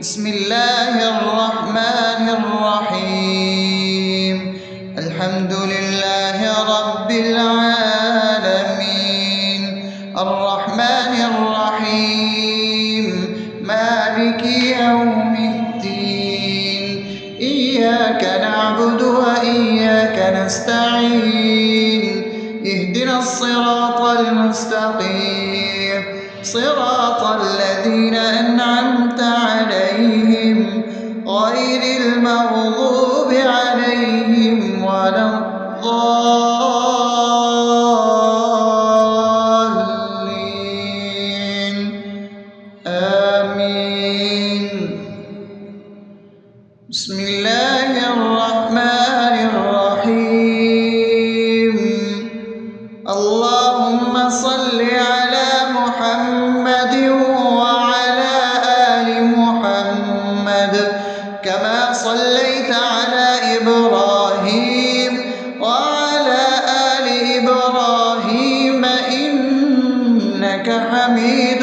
بسم الله الرحمن الرحيم. الحمد لله رب العالمين، الرحمن الرحيم، مالك يوم الدين. إياك نعبد وإياك نستعين، اهدنا الصراط المستقيم، صراط الذين أنعمت عليهم غير المغضوب عليهم ولا الضالين. آمين. بسم الله الرحمن الرحيم. اللهم صل على محمد وعلى آل محمد كما صليت على إبراهيم وعلى آل إبراهيم إنك حميد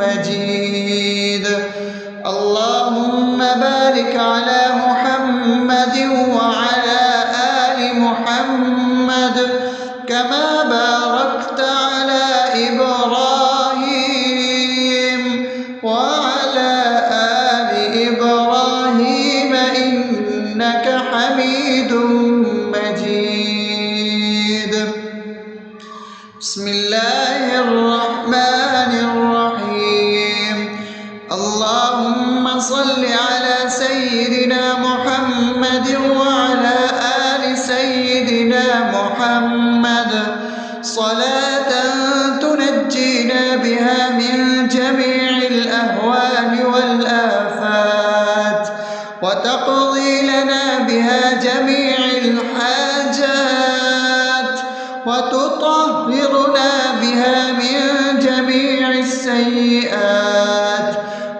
مجيد. اللهم بارك على محمد وعلى آل محمد كما باركت على إبراهيم وعلى آل إبراهيم إنك حميد مجيد. بسم الله الرحمن الرحيم. اللهم صل على سيدنا محمد وعلى آل سيدنا محمد صلاة تنجينا بها من جميع الأهوال والآفات، وتقضي لنا بها جميع الحاجات، وتطهرنا بها من جميع السيئات،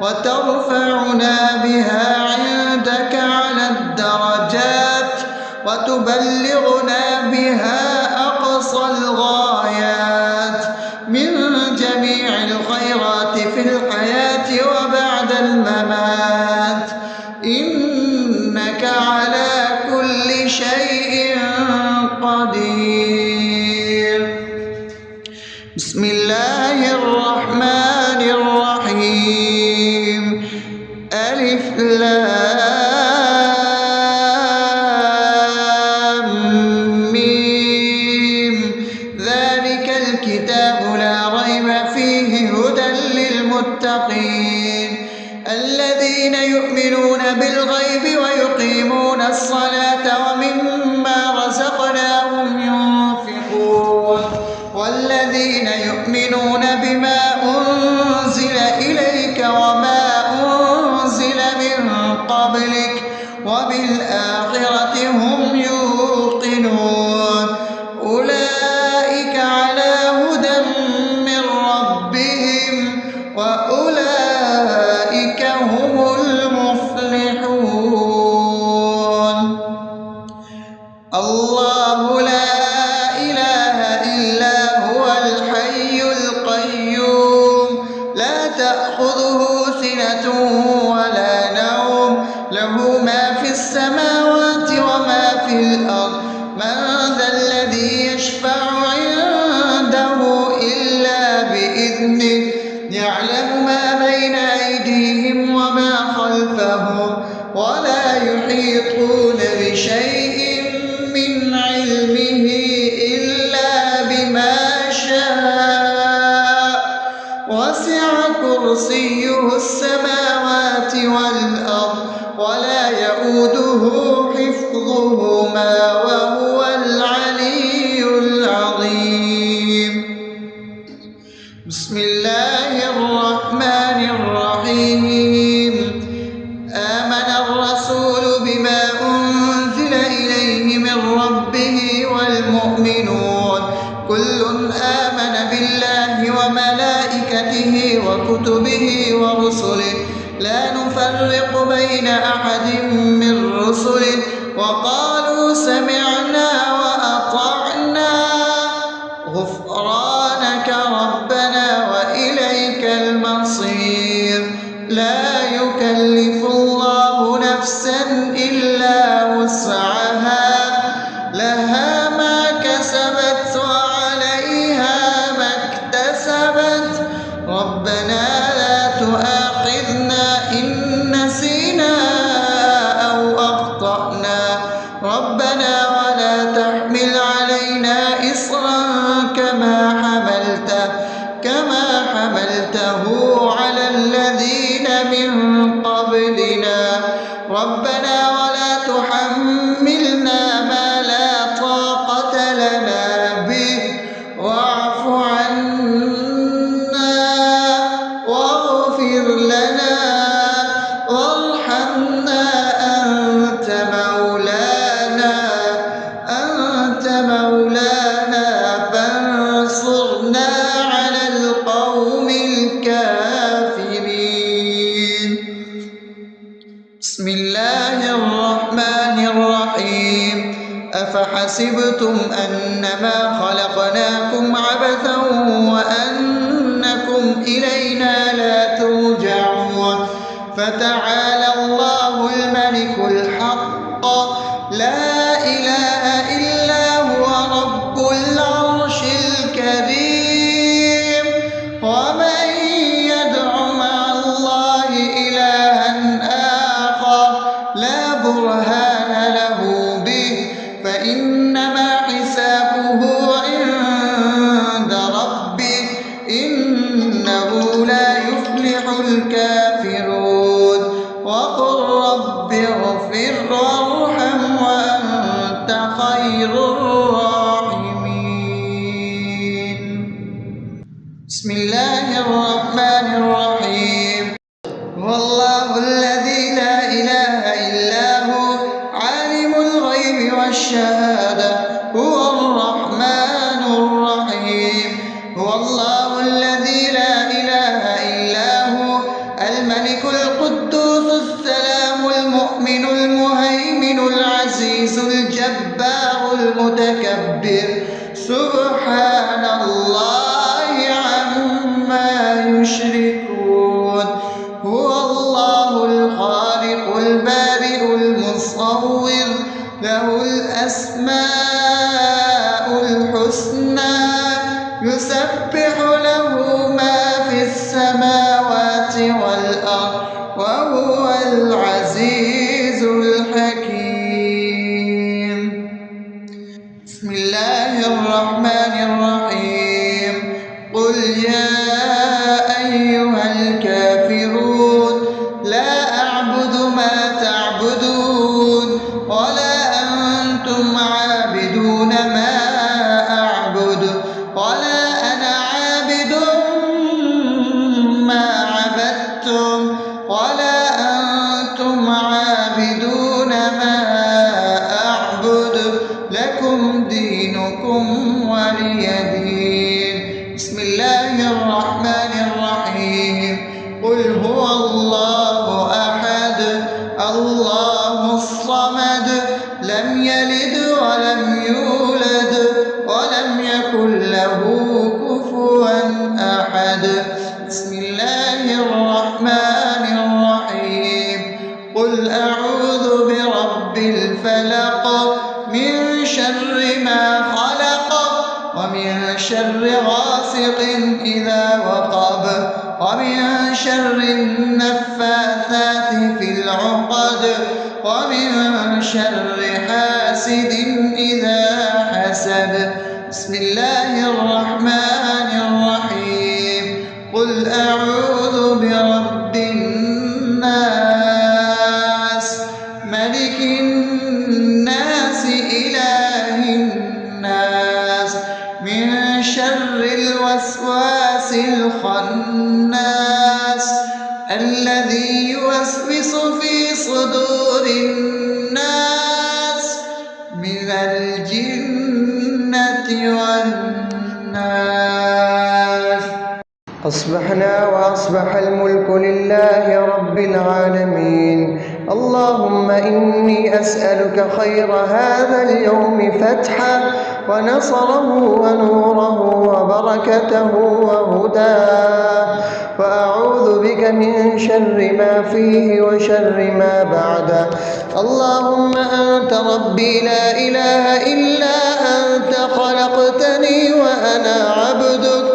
وترفعنا بها عندك على الدرجات، وتبلغنا بها أقصى الغايات من جميع الخيرات في الحياة وبعد الممات، إنك على كل شيء قدير. بسم الله الرحمن الرحيم. ألف لام ميم. ذلك الكتاب لا ريب فيه هدى للمتقين الذين يؤمنون بالغيب ويقيمون الصلاة ومما رزقناهم ينفقون والذين يؤمنون بما أنزل إليك وما أنزل من قبلك وبالآخرة هم يوقنون أولئك على هدى من ربهم وأولئك هم المفلحون. الله لا إله إلا هو الحي القيوم لا تأخذه سنة ولا نوم له ما في السماوات وما في الأرض. من ذا الذي يشفع عنده إلا بإذنه يعلم ما بين أيديهم وما خلفهم ولا يحيطون بشيء من علمه إلا بما شاء وسع كرسيه السماوات والأرض ولا يؤوده حفظهما وهو العلي العظيم. بسم الله الرحمن الرحيم. آمن الرسول بما أنزل إليه من ربه والمؤمنون كل آمن بالله وملائكته وكتبه ورسله لا نفرق بين أحد من رسله وقالوا سمعنا وأطعنا غفرانك ربنا وإليك المصير. لا يكلف يكلف الله نفسا إلا وسعها لها ما كسبت وعليها ما اكتسبت ربنا لا تؤاخذنا إن نسينا أو أخطأنا ربنا ولا تحمل علينا إصرا كما حملته على الذين من قبلنا ربنا ولا تحملنا ما لا طاقة لنا به واعف عنا واغفر لنا وارحمنا أنت مولانا فانصرنا على القوم الكافرين. بسم الله الرحمن الرحيم أفحسبتم أنما خلقناكم عبثا وأنكم إلينا لا ترجعون فتعالى الله الملك الحق لا إله إلا هو رب العرش الكريم ومن يدع مع الله إلها آخر لا برهان له به فإنما حسابه عند ربه إنه لا يفلح الكافرون وقل رب اغفر وارحم وأنت خير الراحمين. بسم الله الرحمن الرحيم هو الله الذي لا إله إلا هو عالم الغيب والشهادة هو الرحمن الرحيم هو الله الذي لا إله إلا هو الملك القدوس السلام المؤمن المهيمن العزيز الجبار المتكبر سبحان الله عما يشركون هو الله الخالق البارئ المصور له الأسماء الحسنى يسبح له ما في السماوات والأرض وهو العزيز الحكيم. بسم الله الرحمن الرحيم قل يا أيها الكافرون لا أعبد ما تعبدون ولا أنتم عابدون ما أعبد ولا أنا عابد ما عبدتم ولا أنتم عابدون ما أعبد لكم دينكم ولي دين. بسم الله الرحمن الرحيم قل هو الله أحد الله الصمد لم يلد ولم يولد ولم يكن له كفوا أحد. بسم الله الرحمن الرحيم قل أعوذ برب الفلق من شر ما خلق ومن شر غاسق إذا وقب ومن شر النفاثات في العقد ومن شر حاسد إذا حسد. بسم الله الرحمن الرحيم قل أعوذ برب الناس ملك الناس إله الناس من شر الوسواس الخناس الذي يوسوس في صدور الناس من الجنة والناس. أصبحنا وأصبح الملك لله رب العالمين اللهم إني أسألك خير هذا اليوم فتحه ونصره ونوره وبركته وهداه، وأعوذ بك من شر ما فيه وشر ما بعده. اللهم أنت ربي لا إله إلا أنت، خلقتني وأنا عبدك،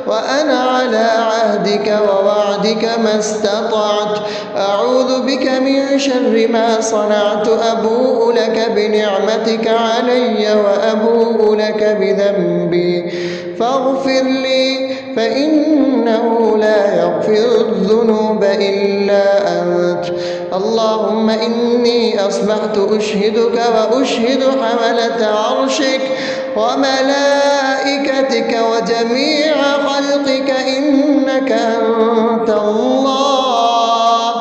وأنا على عهدك ووعدك ما استطعت. أعوذ بك من شر ما صنعت، أبوء لك بنعمتك علي وأبوء لك بذنبي، فاغفر لي فإنه لا يغفر الذنوب إلا أنت. اللهم إني أصبحت أشهدك وأشهد حملة عرشك وملائكتك وجميع خلقك إنك أنت الله،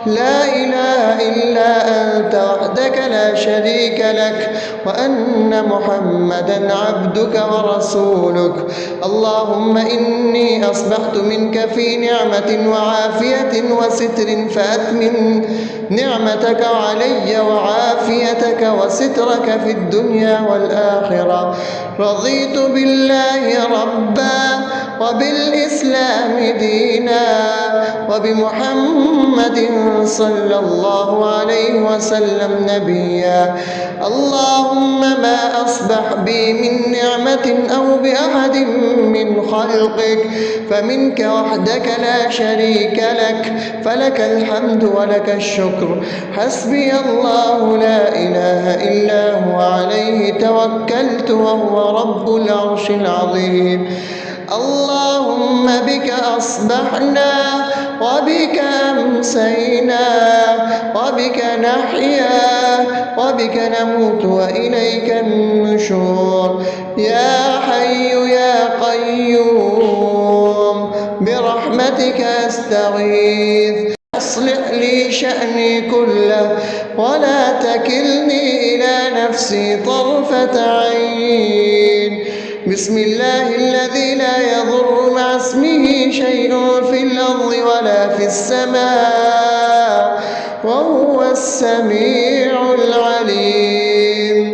لا إله إلا أنت وحدك لا شريك لك، وأن محمدا عبدك ورسولك. اللهم إني أصبحت منك في نعمة وعافية وستر، فأتمم نعمتك علي وعافيتك وسترك في الدنيا والآخرة. رضيت بالله ربا وبالإسلام دينا وبمحمد صلى الله عليه وسلم نبيا. اللهم ما أصبح بي من نعمة أو بأحد من خلقك فمنك وحدك لا شريك لك، فلك الحمد ولك الشكر. حسبي الله لا إله إلا هو، عليه توكلت وهو رب العرش العظيم. اللهم بك أصبحنا وبك أمسينا وبك نحيا وبك نموت وإليك النشور. يا حي يا قيوم برحمتك أستغيث، أصلح لي شأني كله ولا تكلني إلى نفسي طرفة عين. بسم الله الذي لا يضر مع اسمه شيء في الأرض ولا في السماء وهو السميع العليم.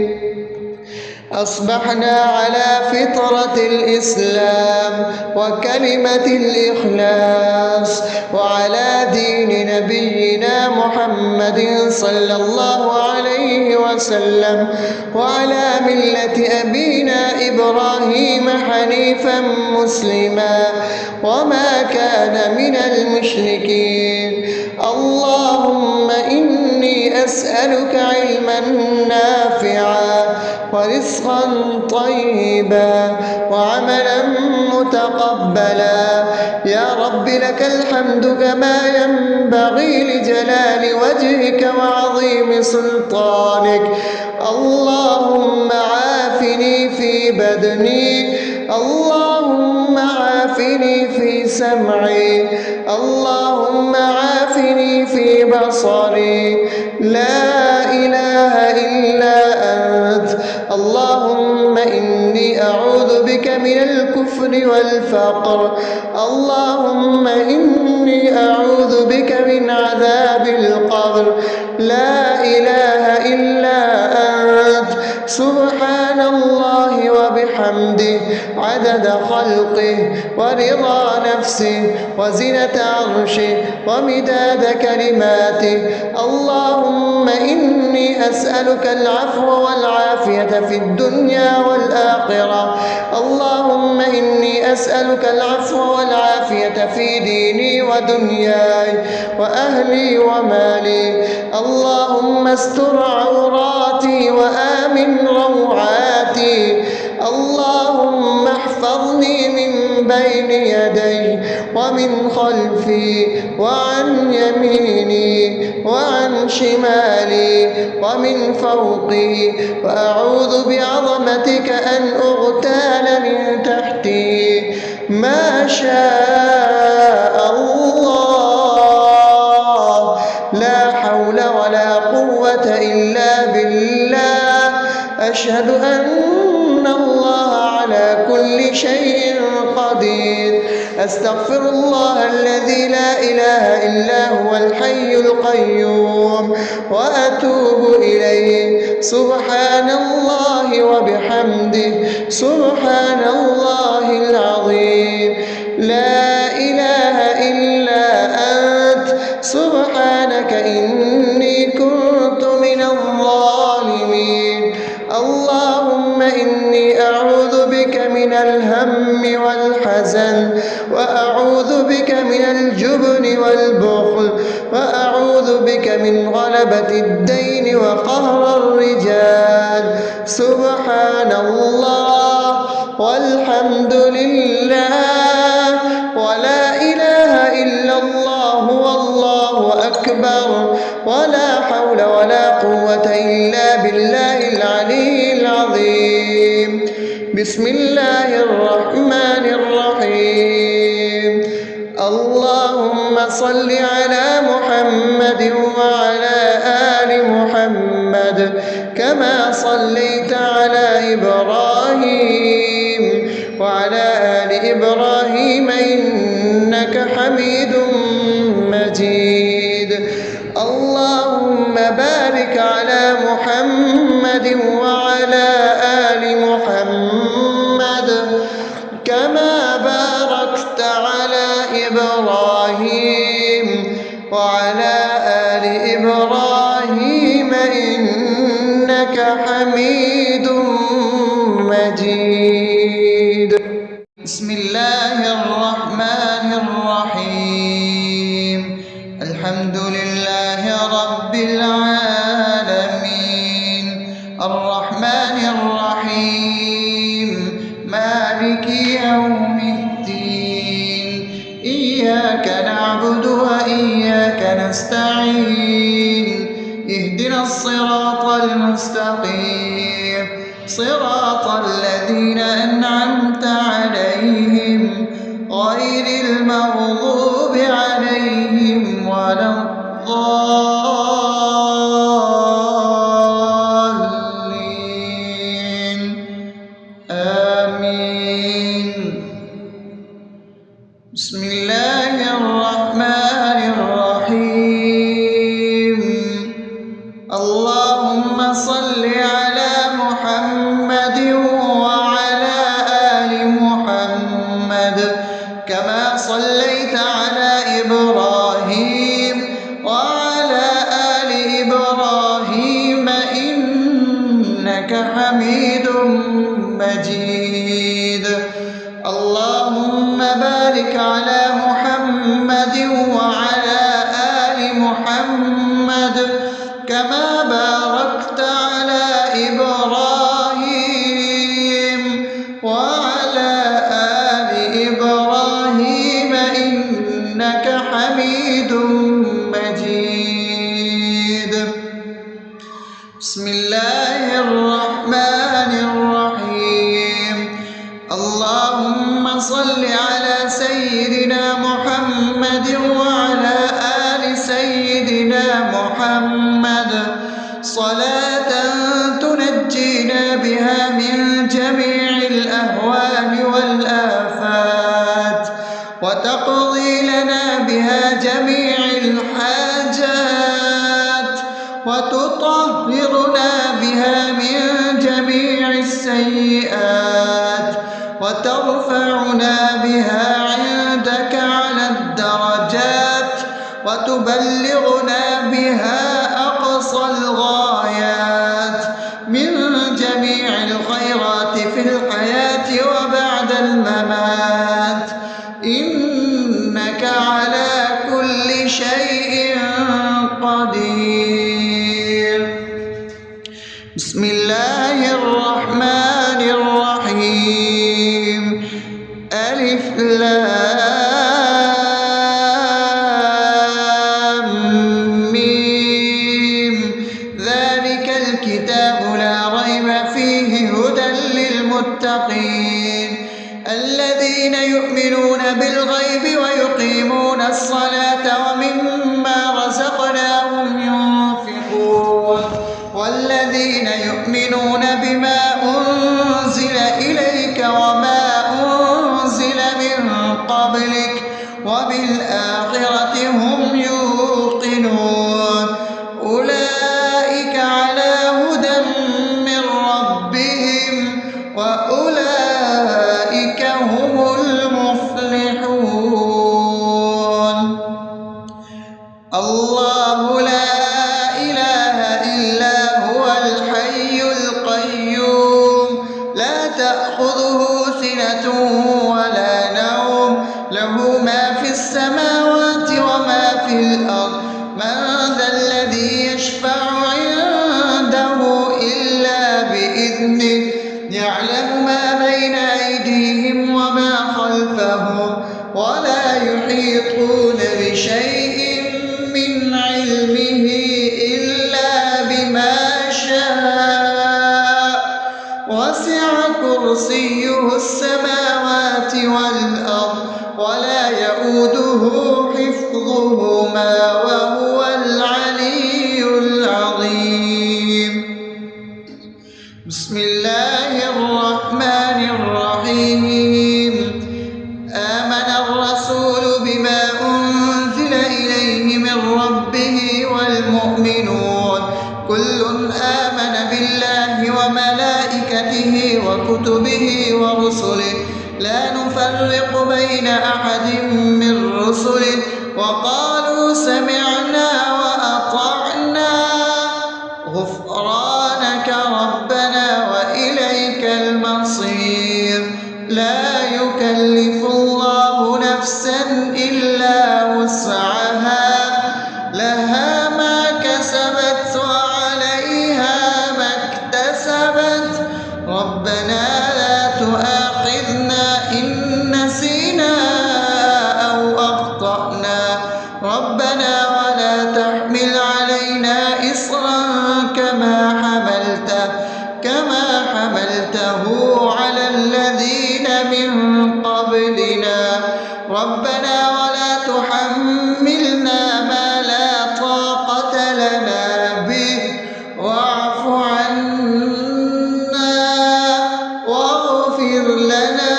أصبحنا على فطرة الإسلام وكلمة الإخلاص وعلى دين نبينا محمد صلى الله عليه وسلم وعلى ملة أبينا إبراهيم حنيفا مسلما وما كان من المشركين. اللهم إني أسألك علما نافعا ورزقا طيبا وعملا متقبلا. يا رب لك الحمد كما ينبغي لجلال وجهك وعظيم سلطانك. اللهم عافني في بدني، اللهم عافني في سمعي، اللهم عافني في بصري. لا إله إلا أنت. اللهم إني أعوذ بك من الكفر والفقر. اللهم إني أعوذ بك من عذاب القبر. لا إله إلا أنت. سبحان الله وبحمده عدد خلقه ورضا نفسه وزنة عرشه ومداد كلماته. اللهم إني أسألك العفو والعافية في الدنيا والآخرة. اللهم إني أسألك العفو والعافية في ديني ودنياي وأهلي ومالي. اللهم استر عوراتي وآمن روعاتي. اللهم احفظني من بين يدي ومن خلفي وعن يميني وعن شمالي ومن فوقي، وأعوذ بعظمتك أن أغتال من تحتي. ما شاء الله، لا حول ولا قوة إلا بالله. أشهد أن الله على على كل شيء قدير. أستغفر الله الذي لا إله إلا هو الحي القيوم وأتوب إليه. سبحان الله وبحمده سبحان الله العظيم. لا إله إلا أنت سبحانك إني كنت من الظالمين. اللهم إني أعوذ بك من الهم والحزن، وأعوذ بك من الجبن والبخل، وأعوذ بك من غلبة الدين وقهر الرجال. سبحان الله والحمد لله ولا إله إلا الله والله أكبر ولا حول ولا قوة إلا بالله العلي العظيم. بسم الله الرحمن الرحيم. اللهم صل على محمد وعلى آل محمد كما صليت على إبراهيم وعلى آل إبراهيم إنك حميد مجيد. اللهم بارك على محمد وعلى آل محمد كما باركت على إبراهيم وعلى آل إبراهيم إنك حميد مجيد. بسم الله الرحمن الرحيم. الحمد لله رب العالمين الرحمن الرحيم مالك يوم الدين. إياك نعبد وإياك نستعين. اهدنا الصراط المستقيم صراط الذين أنعمت عليهم غير المغضوب عليهم ولا الضالين. آمين. بسم الله الرحمن الرحيم. اللهم صل على محمد وعلى آل محمد كما صليت على إبراهيم وعلى آل إبراهيم إنك حميد مجيد. اللهم بارك على محمد وعلى آل محمد كما باركت على إبراهيم وعلى آل إبراهيم إنك حميد مجيد. بسم الله الرحمن الرحيم. اللهم صل على سيدنا محمد وعلى آل سيدنا محمد صلاة تنجينا بها من جميع الأهوال والآفات وتقضي لنا بها جميع الحاجات وتطهرنا بها من جميع السيئات وترفعنا بها عندك على الدرجات وتبلغنا بها أقصى الغايات من جميع الخيرات في الحياة وبعد الممات إنك على كل شيء قدير. بسم الله الرحمن الرحيم. ألف لام ميم. ذلك الكتاب لا ريب فيه هدى للمتقين الذين يؤمنون بالغيب ويقيمون الصلاة ومما رزقناهم ينفقون والذين يؤمنون بإذنه يعلم ما بين أيديهم وما خلفهم ولا يحيطون بشيء من علمه إلا بما شاء وسع كرسيه السماوات والأرض ولا يئوده حفظهما وهو العلي العظيم. بسم الله الرحمن الرحيم. آمن الرسول بما أنزل إليه من ربه والمؤمنون كل آمن بالله وملائكته وكتبه ورسله لا نفرق بين أحد من رسله وقالوا سمعنا وأطعنا غفرانك ربنا وإليك المصير. لا يكلف الله نفسا إلا وسعها لها ما كسبت وعليها ما اكتسبت ربنا لا تؤاخذنا إن نسينا أو أخطأنا ربنا ولا تحمل علينا إصرا كما حملته على الذين من قبلنا ربنا ولا تحملنا ما لا طاقة لنا به واعف عنا واغفر لنا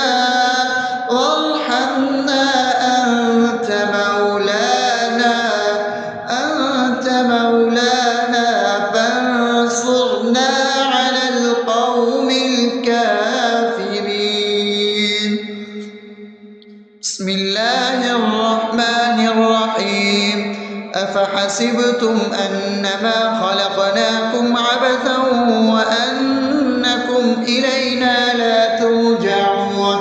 وارحمنا أنت مولانا فانصرنا على القوم الكافرين. بسم الله الرحمن الرحيم. أفحسبتم أنما خلقناكم عبثا وأنكم إلينا لا ترجعون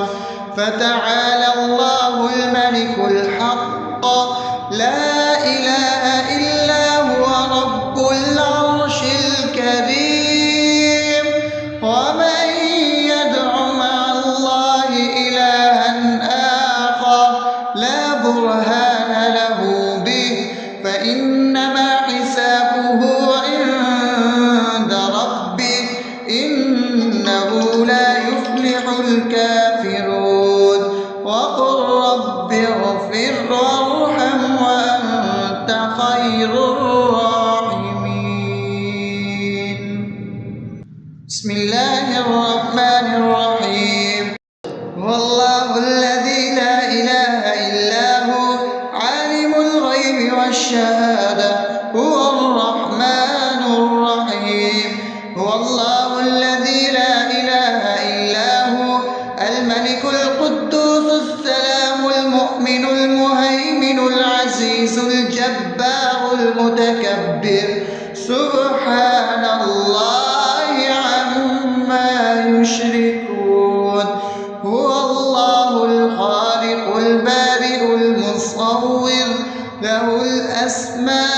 فتعالى الله الملك الحق لا إله إلا هو رب العرش الكريم. ومن يدع مع الله إلها آخر لا برهان له به فإنما حسابه عند ربه إنه لا يفلح الكافرون. وقل رب اغفر وارحم وأنت خير الراحمين. بسم الله الرحمن الرحيم. هو الله الذي لا إله إلا هو عالم الغيب والشهادة هو الرحمن الرحيم. هو الله الذي لا إله إلا هو الملك القدوس السلام المؤمن المهيمن العزيز الجبار المتكبر سبحان الله عما يشركون. هو الله الخالق البارئ المصور له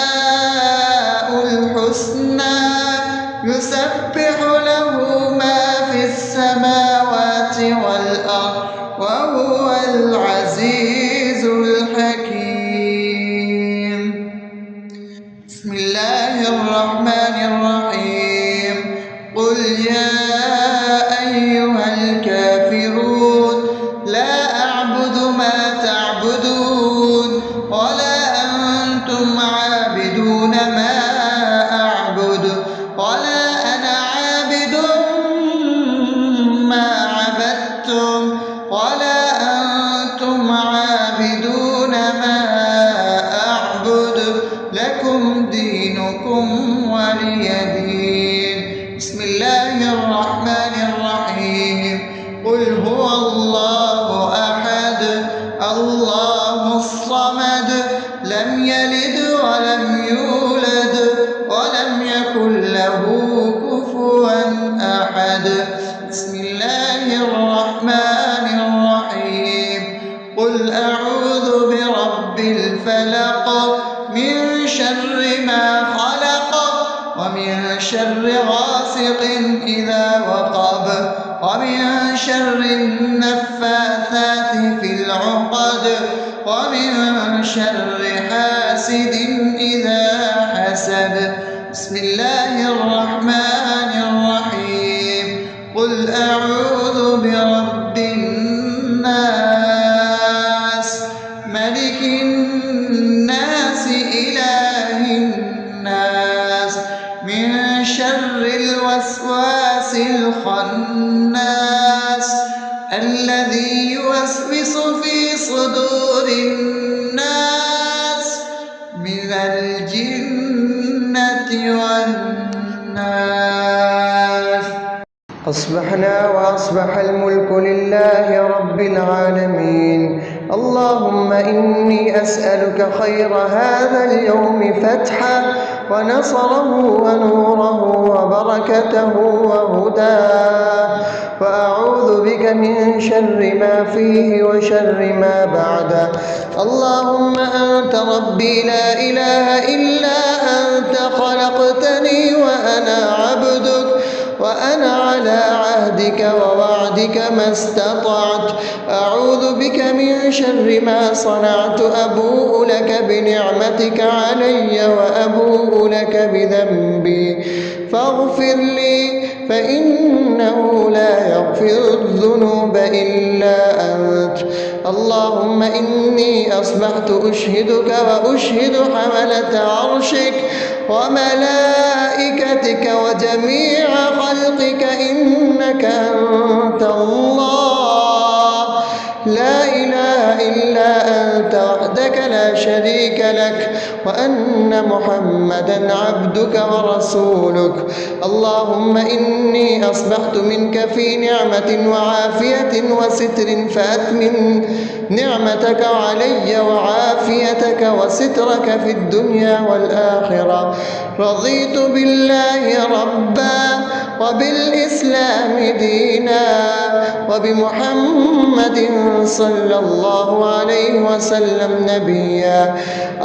الأسماء الحسنى يسبح له ما في السماوات والأرض وهو العزيز الحكيم. بسم الله الرحمن الرحيم. قل يا أيها الكافرون لا أعبد ما تعبدون ولا أنتم عابدون ما أعبد ولا أنا عابد ما عبدتم ولا أنتم عابدون ما أعبد لكم دينكم ولي دين. بسم الله الرحمن الرحيم. قل هو الله أحد الله الصمد لم يلد ولم يولد ولم يكن له كفوا أحد. بسم الله الرحمن الرحيم. قل أعوذ برب الفلق من شر ما خلق ومن شر غاسق إذا وقب ومن شر النفاثات في العقد ومن شر حاسد إذا حسد. بسم الله الرحمن الرحيم. قل أعوذ برب الناس ملك الناس إله الناس من شر الوسواس الخناس الذي يوسوس في صدور الناس من الجنة والناس. أصبحنا وأصبح الملك لله رب العالمين. اللهم إني أسألك خير هذا اليوم فتحه ونصره ونوره وبركته وهداه، وأعوذ بك من شر ما فيه وشر ما بعده. اللهم أنت ربي لا إله إلا أنت، خلقتني وأنا عبدك، وأنا على عهدك ووعدك ما استطعت. أعوذ بك من شر ما صنعت. أبوء لك بنعمتك علي وأبوء لك بذنبي فاغفر لي، فإنه لا يغفر الذنوب إلا أنت. اللهم إني أصبحت أشهدك وأشهد حملة عرشك وملائكتك وجميع خلقك إنك أنت الله لا إله إلا أنت وحدك لا شريك لك، وأن محمدا عبدك ورسولك. اللهم إني أصبحت منك في نعمة وعافية وستر، فأتمم نعمتك علي وعافيتك وسترك في الدنيا والآخرة. رضيت بالله ربا وبالإسلام دينا وبمحمد صلى الله عليه وسلم نبيا.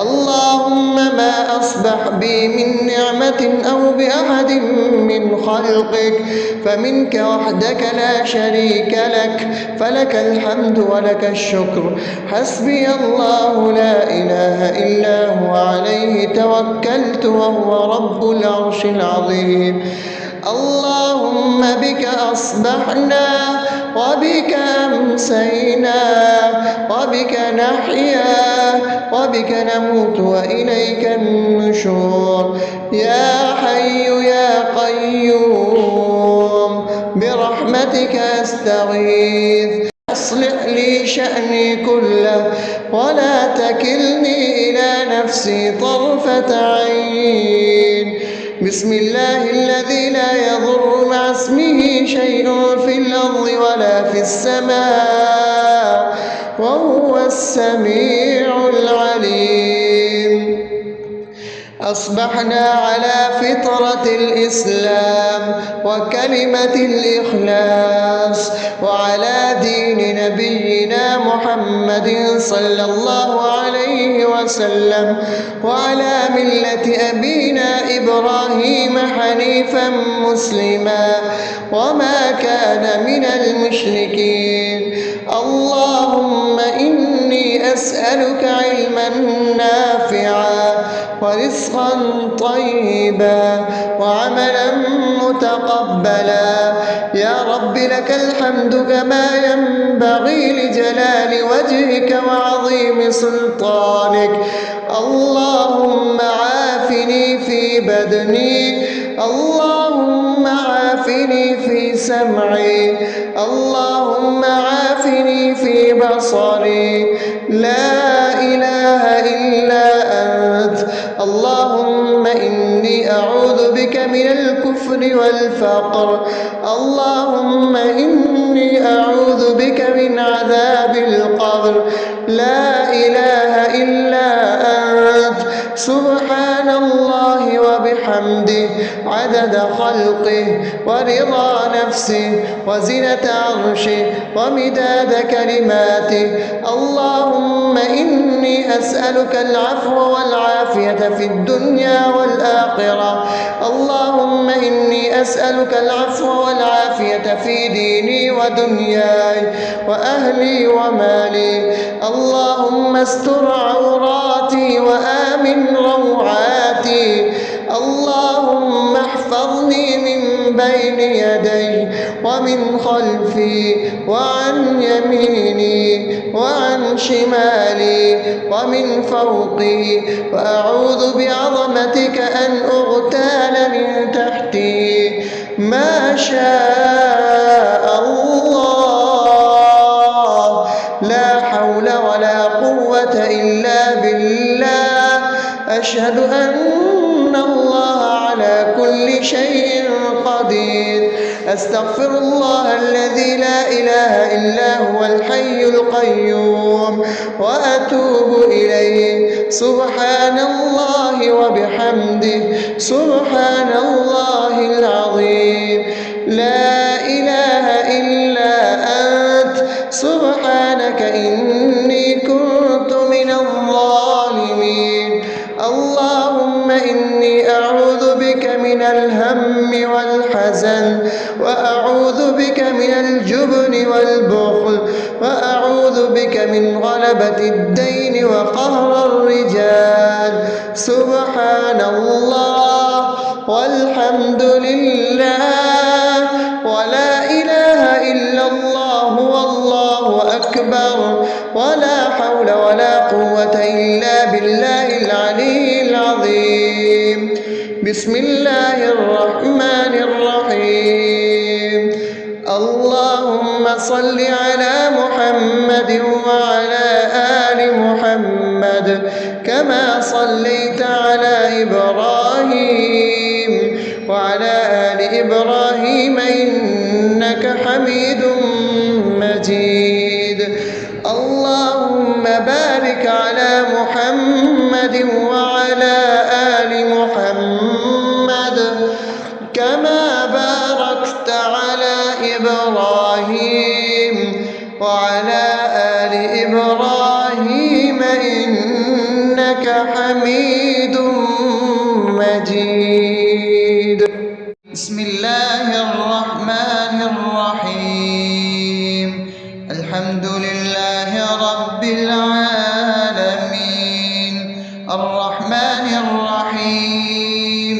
اللهم ما أصبح بي من نعمة أو بأحد من خلقك فمنك وحدك لا شريك لك، فلك الحمد ولك الشكر. حسبي الله لا إله إلا هو عليه توكلت وهو رب العرش العظيم. اللهم بك أصبحنا وبك أمسينا وبك نحيا وبك نموت وإليك النشور. يا حي يا قيوم برحمتك أستغيث، أصلح لي شأني كله ولا تكلني إلى نفسي طرفة عين. بسم الله الذي لا يضر مع اسمه شيء في الأرض ولا في السماء وهو السميع العليم. أصبحنا على فطرة الإسلام وكلمة الإخلاص وعلى دين نبينا محمد صلى الله عليه وسلم وعلى ملة أبينا إبراهيم حنيفا مسلما وما كان من المشركين. اللهم إني أسألك علما نافعا ورزقا طيبا وعملا متقبلا. يا رب لك الحمد كما ينبغي لجلال وجهك وعظيم سلطانك. اللهم عافني في بدني، اللهم عافني في سمعي، اللهم عافني في بصري. لا إله إلا أنت. اللهم إني أعوذ بك من الكفر والفقر. اللهم إني أعوذ بك من عذاب القبر. لا إله إلا أنت. سبحان الله وبحمده عدد خلقه ورضا نفسه وزنة عرشه ومداد كلماته. اللهم إني أسألك العفو والعافية في الدنيا والآخرة. اللهم إني إني أسألك العفو والعافية في ديني ودنياي وأهلي ومالي. اللهم استر عوراتي وآمن روعاتي. اللهم احفظني من بين يدي ومن خلفي وعن يميني وعن شمالي ومن فوقي، وأعوذ بعظمتك أن أغتال من تحتي. ما شاء الله، لا حول ولا قوة إلا بالله. أشهد أن الله على كل شيء قدير. أستغفر الله الذي لا إله إلا هو الحي القيوم وأتوب إليه. سبحان الله وبحمده، سبحان الله العظيم. لا إله إلا أنت، سبحانك إني كنت من الظالمين. اللهم إني أعوذ بك من الهم والحزن، وأعوذ بك من الجبن والبخل، وأعوذ بك من غلبة الدين وقهر الرجال. سبحان الله والحمد لله ولا إله إلا الله والله أكبر، ولا حول ولا قوة إلا بالله العلي العظيم. بسم الله الرحمن الرحيم. اللهم صل على محمد وعلى آل محمد كما صليت على إبراهيم وعلى آل إبراهيم إنك حميد مجيد. اللهم بارك على محمد وعلى آل محمد كما باركت على إبراهيم وعلى آل إبراهيم إنك حميد مجيد. بسم الله الرحمن الرحيم. الحمد لله رب العالمين، الرحمن الرحيم،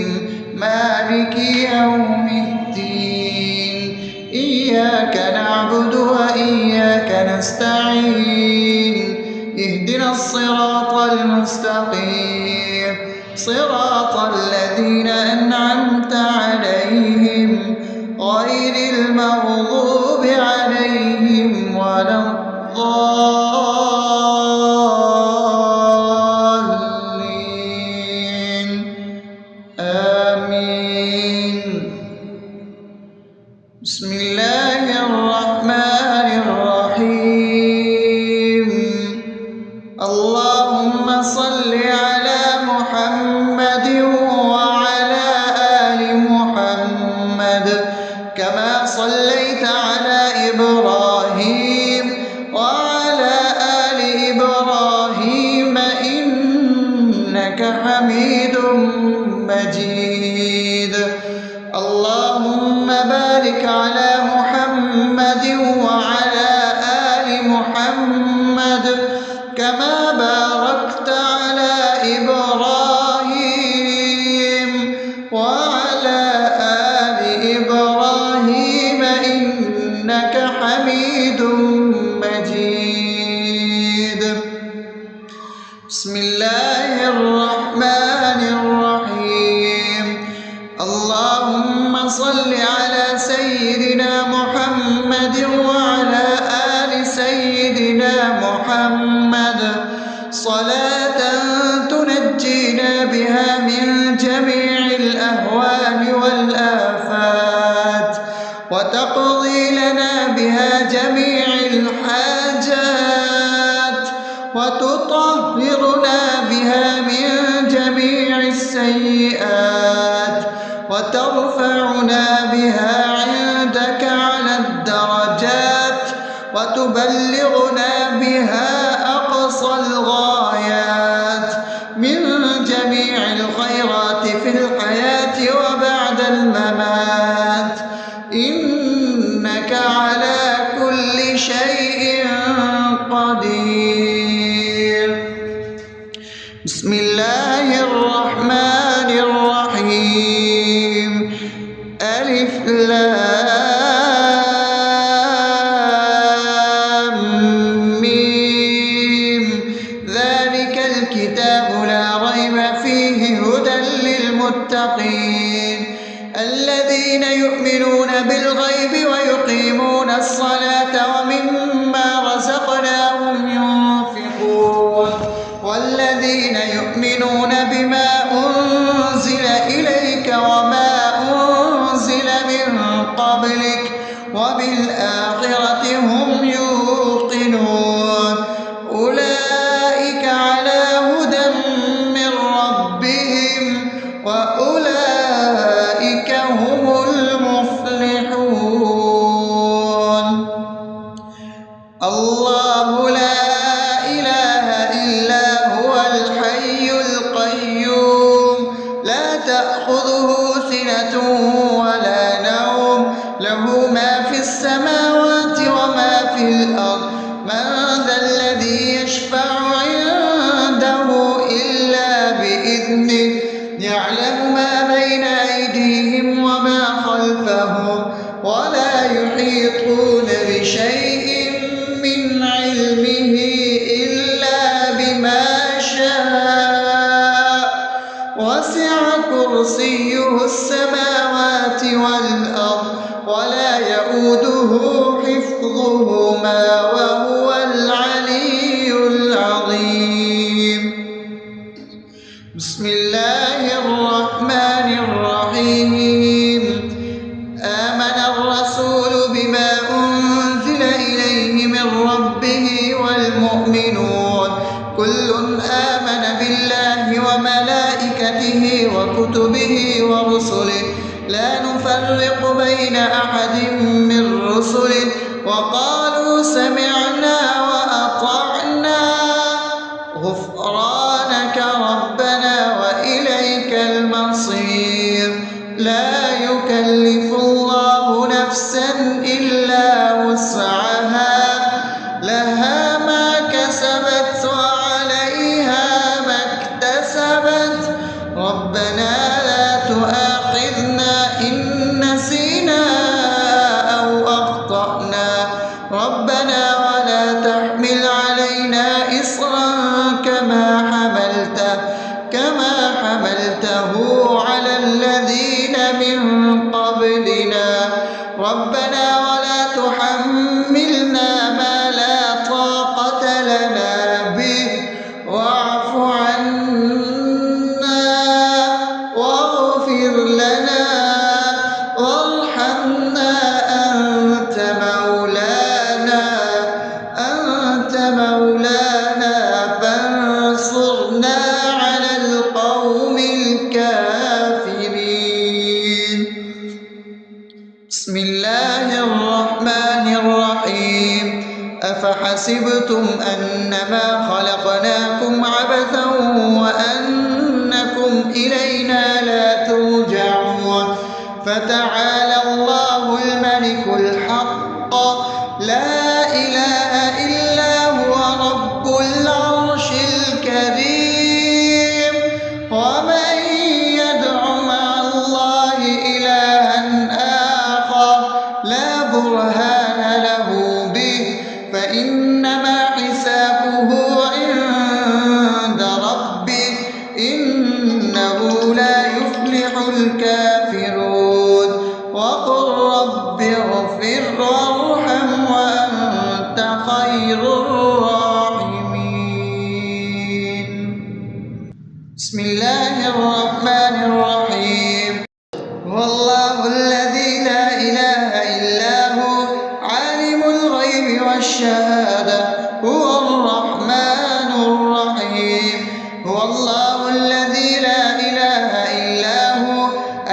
مالك يوم الدين. إياك نعبد وإياك نستعين. اهدنا الصراط المستقيم، صراط الذين أنعمت عليهم غير المغضوب عليهم ولا الضالين. آمين. بسم الله الرحمن الرحيم. اللهم صل على محمد وعلى آل محمد كما صليت على إبراهيم وعلى آل إبراهيم إنك حميد مجيد. اللهم بارك على محمد وعلى آل محمد كما باركت على إبراهيم وعلى آل إبراهيم إنك حميد مجيد. بسم الله الرحمن الرحيم. اللهم صل على سيدنا محمد وعلى آل سيدنا محمد صلاة تنجينا بها من جميع الأهوال والآفات، وتقضي لنا بها جميع الحاجات، وتطهرنا بها من جميع السيئات، وترفعنا بها عندك على الدرجات، وتبلغنا بها أقصى الغايات من جميع الخيرات في الحياة وبعد الممات. لام ميم ذلك الكتاب لا ريب فيه هدى للمتقين الذين يؤمنون بالغيب ويقيمون الصلاة ومما رزقناهم ينفقون والذين يؤمنون بما أنزل إليك وما أنزل من قبلك وبالآخرة هم يوقنون أولئك على هدى من ربهم وأولئك هم المفلحون الله لا إله إلا هو الحي القيوم لا تأخذه سنة ولا نوم له ما في السماوات وما في الأرض من ذا الذي يشفع عنده إلا بإذنه يعلم ما بين أيديهم وما خلفهم ولا يحيطون بشيء من علمه إلا بما شاء وسع كرسيه السماوات والأرض ولا يؤوده حفظهما وهو العلي العظيم بسم الله الرحمن الرحيم آمن الرسول بما أنزل إليه من ربه والمؤمنون كل آمن بالله وملائكته وكتبه ورسله لا نفرق بين أحد من رسله وقالوا سمعنا وأطعنا غفرانك ربنا وإليك المصير لا يكلف الله نفسا إلا وسعها لها ما كسبت وعليها ما اكتسبت ربنا لا تؤاخذنا إن نسينا أو أخطأنا ربنا ولا تحمل علينا إصرا كما حملته على الذين من قبلنا ربنا ولا تحملنا ما لا طاقة لنا به واعف عنا واغفر لنا وارحمنا أنت مولانا فانصرنا على القوم الكافرين بسم الله الرحمن الرحيم أفحسبتم أنما خلقناكم عبثا وأنكم إلينا لا ترجعون فتعالى الله الملك الحق لا إله إلا هو رب العرش الكريم ومن يدع مع الله إلها آخر لا برهان له به فإنما حسابه عند ربه إنه لا يفلح الكافرون وقل رب اغفر وارحم وأنت خير الراحمين بسم الله الرحمن الرحيم هو الله الذي لا إله إلا هو عالم الغيب والشهادة هو الرحمن الرحيم هو الله الذي لا إله إلا هو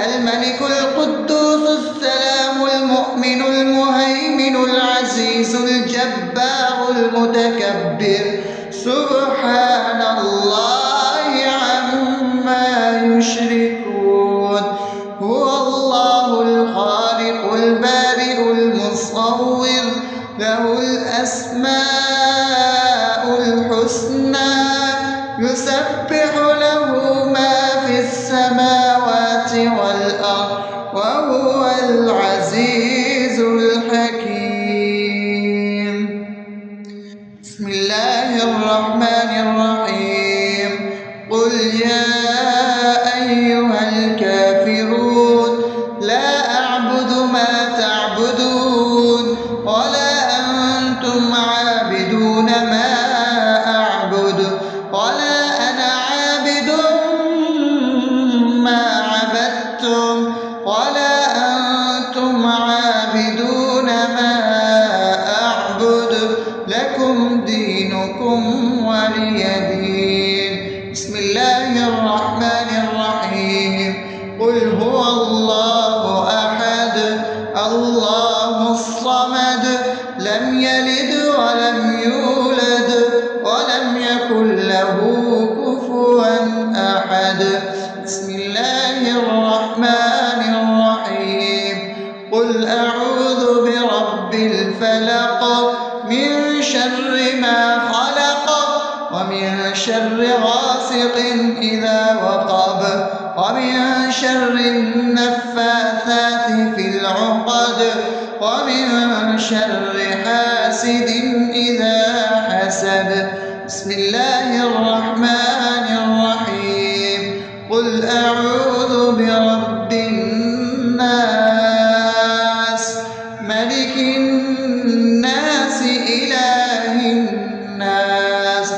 الملك القدوس السلام المؤمن المهيمن العزيز الجبار المتكبر سبحان الله عما يشركون هو الله الخالق البارئ المصور له الأسماء الحسنى يسبح له ما في السماوات والأرض وهو العزيز الحكيم. بسم الله الرحمن الرحيم. قل يا أيها الكافرون لا أعبد ما تعبدون ولا أنتم عابدون ما أعبد ولا أنا عابد ما عبدتم ولا أنتم عابدون ما أعبد لكم دينكم ولي دين. بسم الله الرحمن الرحيم. قل هو الله أحد الله الصمد لم يلد ولم يولد ولم يكن له كفوا أحد. بسم الله الرحمن الرحيم. قل أعوذ برب الفلق من شر ما خلق ومن شر غاسق إذا وقب ومن شر النفاثات في العقد ومن شر حاسد إذا حسد. بسم الله الرحمن الرحيم. قل أعوذ برب الناس ملك الناس إله الناس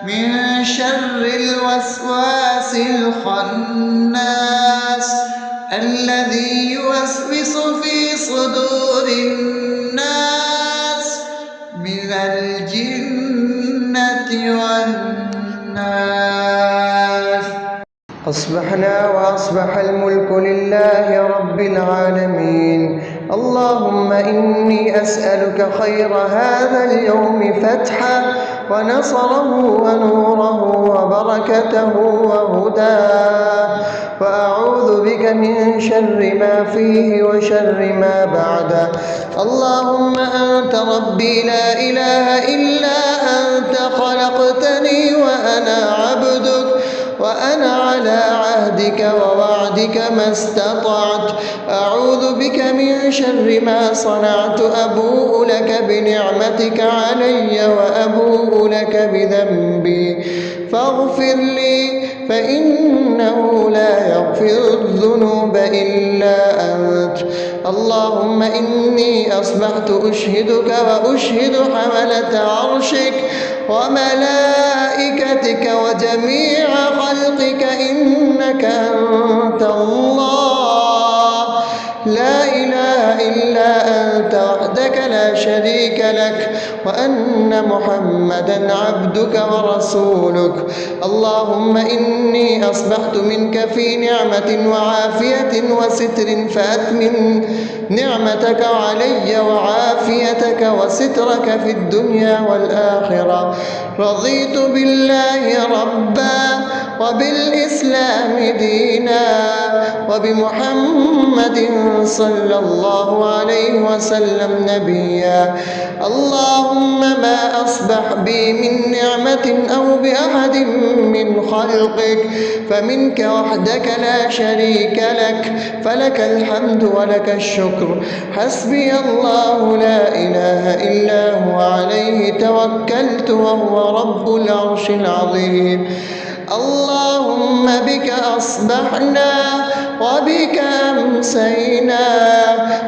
من شر الوسواس الخناس الذي يوسوس في صدور الناس من الجنة والناس. أصبحنا وأصبح الملك لله رب العالمين. اللهم إني أسألك خير هذا اليوم فتحه ونصره ونوره وبركته وهداه، وأعوذ بك من شر ما فيه وشر ما بعده. اللهم أنت ربي لا إله إلا أنت خلقتني وأنا عبدك وأنا على عهدك ووعدك ما استطعت. أعوذ بك من شر ما صنعت. أبوء لك بنعمتك علي وأبوء لك بذنبي فاغفر لي فإنه لا يغفر الذنوب إلا أنت. اللهم إني أصبحت أشهدك وأشهد حملة عرشك وملائكتك وجميع خلقك إنك أنت الله لا إله إلا أنت وحدك لا شريك لك وأن محمدا عبدك ورسولك. اللهم إني أصبحت منك في نعمة وعافية وستر فأتمم نعمتك علي وعافيتك وسترك في الدنيا والآخرة. رضيت بالله ربا وبالإسلام دينا وبمحمد صلى الله عليه وسلم نبيا. اللهم ما أصبح بي من نعمة أو بأحد من خلقك فمنك وحدك لا شريك لك فلك الحمد ولك الشكر. حسبي الله لا إله إلا هو عليه توكلت وهو رب العرش العظيم. اللهم بك أصبحنا وبك أمسينا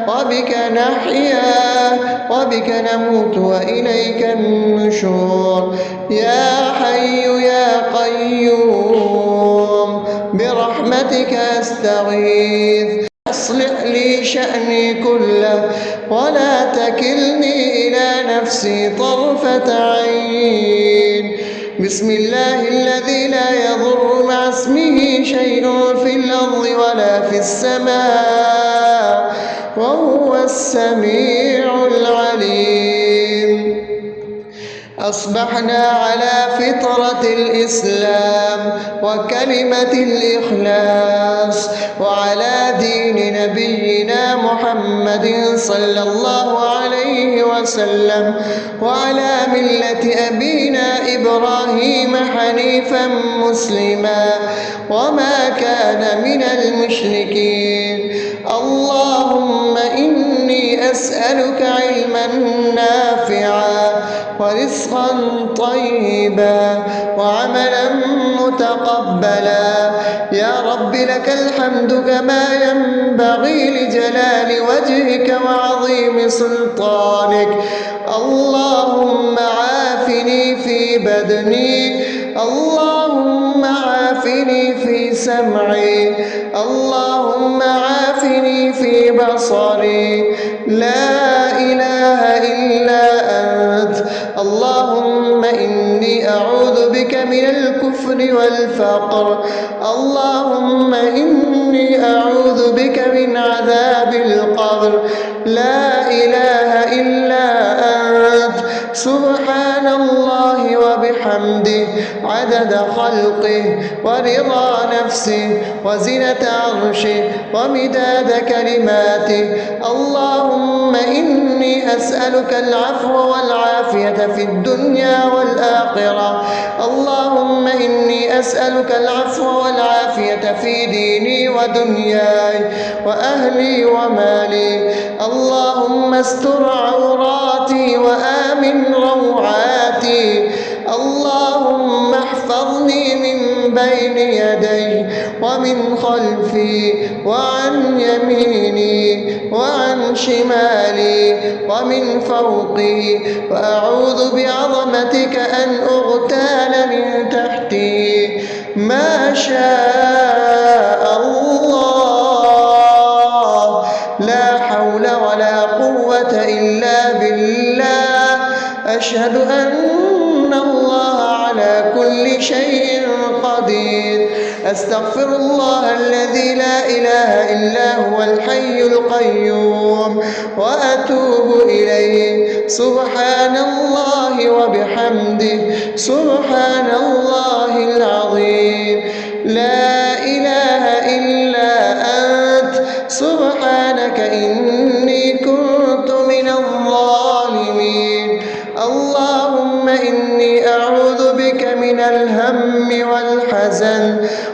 وبك نحيا وبك نموت وإليك النشور. يا حي يا قيوم برحمتك أستغيث. أصلح لي شأني كله ولا تكلني إلى نفسي طرفة عين. بسم الله الذي لا يضر مع اسمه شيء في الأرض ولا في السماء وهو السميع العليم. أصبحنا على فطرة الإسلام وكلمة الإخلاص وعلى دين نبينا محمد صلى الله عليه وسلم وعلى ملة أبينا إبراهيم حنيفا مسلما وما كان من المشركين. اللهم أسألك علما نافعا ورزقا طيبا وعملا متقبلا. يا رب لك الحمد كما ينبغي لجلال وجهك وعظيم سلطانك. اللهم عافني في بدني، اللهم عافني في سمعي، اللهم عافني في بصري. لا إله إلا أنت. اللهم إني أعوذ بك من الكفر والفقر، اللهم إني أعوذ بك من عذاب القبر. لا إله إلا أنت. سبحان الله وبحمده عدد خلقه ورضا نفسه وزنة عرشه ومداد كلماته. اللهم إني أسألك العفو والعافية في الدنيا والآخرة. اللهم إني أسألك العفو والعافية في ديني ودنياي وأهلي ومالي. اللهم استر عوراتي وآمن روعاتي. اللهم احفظني من بين يدي ومن خلفي وعن يميني وعن شمالي ومن فوقي، وأعوذ بعظمتك أن أغتال من تحتي. ما شاء الله، لا حول ولا قوة إلا بالله. أشهد أن الله على كل شيء قدير. أستغفر الله الذي لا إله إلا هو الحي القيوم وأتوب إليه. سبحان الله وبحمده سبحان الله العظيم. لا إله إلا أنت. سبحانك إني كنت من الظالمين. اللهم إني أعوذ بك من الهم والحزن،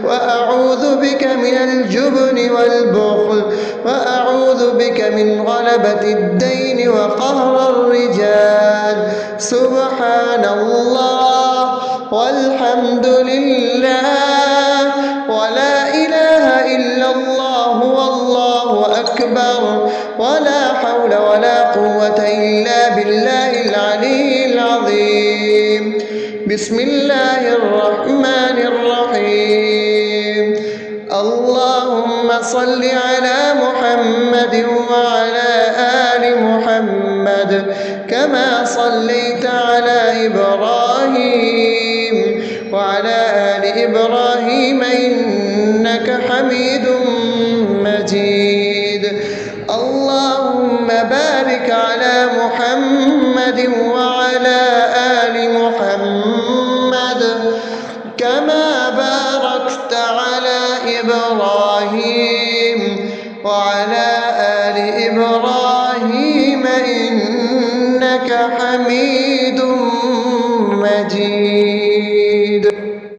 وأعوذ بك من الجبن والبخل، وأعوذ بك من غلبة الدين وقهر الرجال. سبحان الله والحمد لله ولا إله إلا الله والله أكبر، ولا حول ولا قوة إلا بالله العلي العظيم. بسم الله الرحمن الرحيم. اللهم صل على محمد وعلى آل محمد كما صليت على إبراهيم وعلى آل إبراهيم إنك حميد مجيد. اللهم بارك على محمد وعلى آل محمد كما باركت على إبراهيم وعلى آل إبراهيم إنك حميد